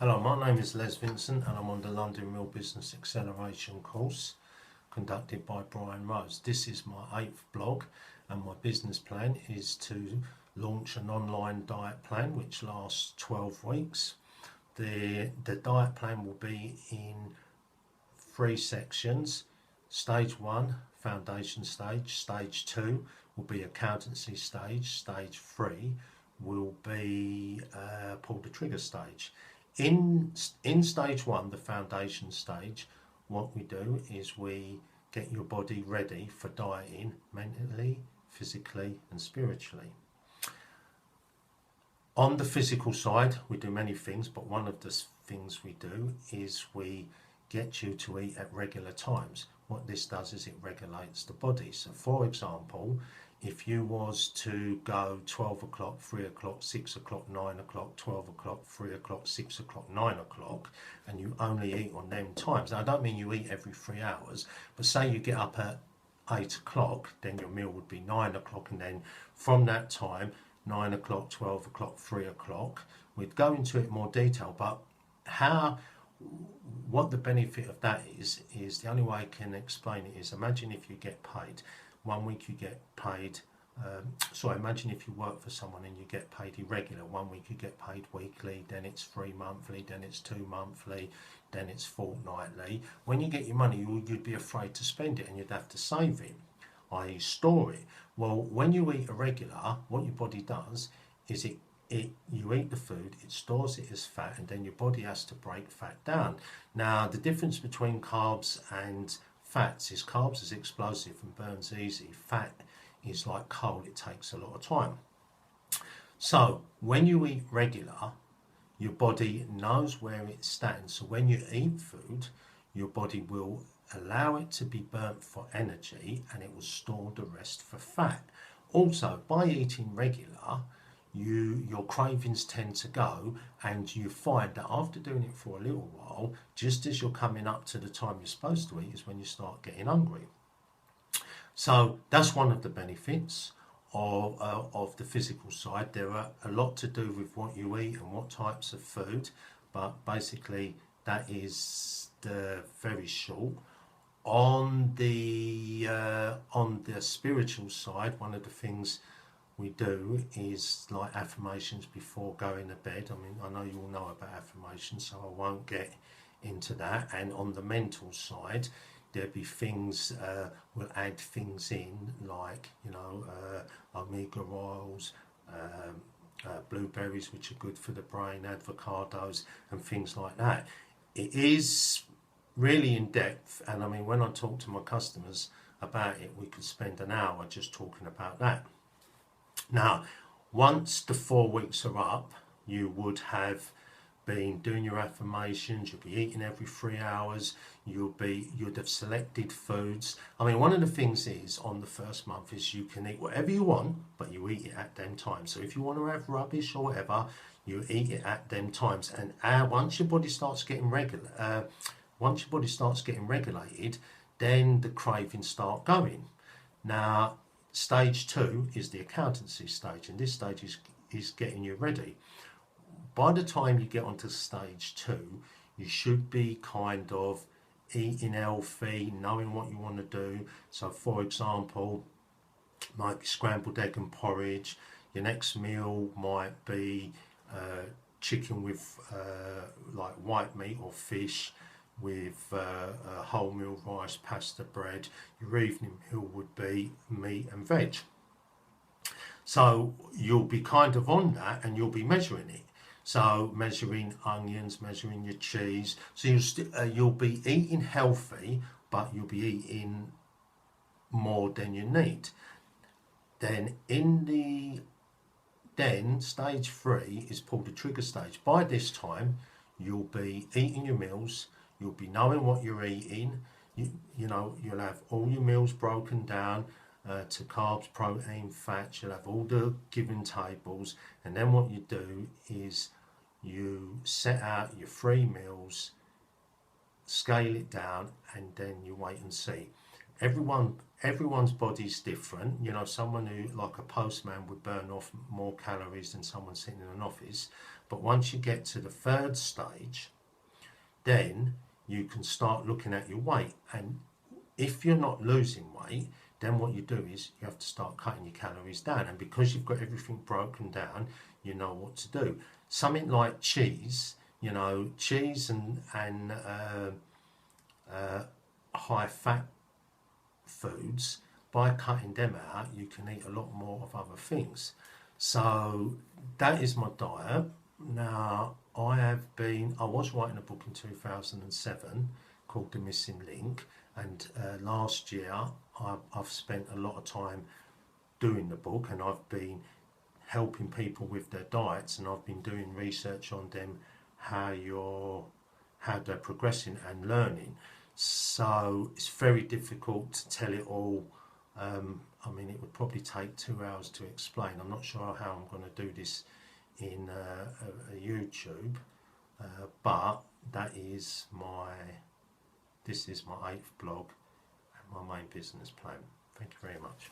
Hello, my name is Les Vincent and I'm on the London Real Business Acceleration course conducted by Brian Rose. This is my 8th blog and my business plan is to launch an online diet plan which lasts 12 weeks. The diet plan will be in 3 sections. Stage 1, foundation stage. Stage 2 will be accountancy stage. Stage 3 will be pull the trigger stage. In stage 1, the foundation stage, what we do is we get your body ready for dieting mentally, physically and spiritually. On the physical side, we do many things, but one of the things we do is we get you to eat at regular times. What this does is it regulates the body. So for example, if you was to go 12 o'clock, 3 o'clock, 6 o'clock, 9 o'clock, 12 o'clock, 3 o'clock, 6 o'clock, 9 o'clock, and you only eat on them times. Now, I don't mean you eat every 3 hours, but say you get up at 8 o'clock, then your meal would be 9 o'clock, and then from that time, 9 o'clock, 12 o'clock, 3 o'clock, we'd go into it more detail, but what the benefit of that is the only way I can explain it is imagine if you get paid. 1 week you get paid, imagine if you work for someone and you get paid irregular. 1 week you get paid weekly, then it's 3 monthly, then it's 2 monthly, then it's fortnightly. When you get your money, you'd be afraid to spend it and you'd have to save it, i.e. store it. Well, when you eat irregular, what your body does is you eat the food, it stores it as fat, and then your body has to break fat down. Now, the difference between carbs and fats is carbs is explosive and burns easy. Fat is like coal, it takes a lot of time. So when you eat regular, your body knows where it stands. So when you eat food, your body will allow it to be burnt for energy and it will store the rest for fat. Also, by eating regular, your cravings tend to go, and you find that after doing it for a little while, just as you're coming up to the time you're supposed to eat is when you start getting hungry. So that's one of the benefits of the physical side. There are a lot to do with what you eat and what types of food, but basically that is the very short. On the spiritual side, one of the things we do is like affirmations before going to bed. I mean, I know you all know about affirmations, so I won't get into that. And on the mental side, there'll be things, we'll add things in like, omega oils, blueberries, which are good for the brain, avocados and things like that. It is really in depth, and I mean, when I talk to my customers about it, we could spend an hour just talking about that. Now, once the 4 weeks are up, you would have been doing your affirmations, you'll be eating every 3 hours, you'd have selected foods. I mean, one of the things is on the first month is you can eat whatever you want, but you eat it at them times. So if you want to have rubbish or whatever, you eat it at them times. And once your body starts getting regulated, then the cravings start going. Now, stage 2 is the accountancy stage, and this stage is getting you ready. By the time you get onto stage 2, you should be kind of eating healthy, knowing what you want to do. So for example, might be scrambled egg and porridge. Your next meal might be chicken with like white meat or fish with wholemeal rice, pasta, bread. Your evening meal would be meat and veg. So you'll be kind of on that and you'll be measuring it. So measuring onions, measuring your cheese. So you'll be eating healthy, but you'll be eating more than you need. Then stage 3 is pull the trigger stage. By this time, you'll be eating your meals. You'll be knowing what you're eating. You'll have all your meals broken down to carbs, protein, fats. You'll have all the given tables, and then what you do is you set out your 3 meals, scale it down, and then you wait and see. everyone's body's different. You know, someone who, like a postman, would burn off more calories than someone sitting in an office. But once you get to the third stage, then you can start looking at your weight. And if you're not losing weight, then what you do is you have to start cutting your calories down. And because you've got everything broken down, you know what to do. Something like cheese, you know, cheese and high fat foods, by cutting them out, you can eat a lot more of other things. So that is my diet. Now, I was writing a book in 2007 called The Missing Link, and last year I've spent a lot of time doing the book, and I've been helping people with their diets, and I've been doing research on them, how they're progressing and learning. So it's very difficult to tell it all. I mean, it would probably take 2 hours to explain. I'm not sure how I'm going to do this in a YouTube, but this is my 8th blog and my main business plan. Thank you very much.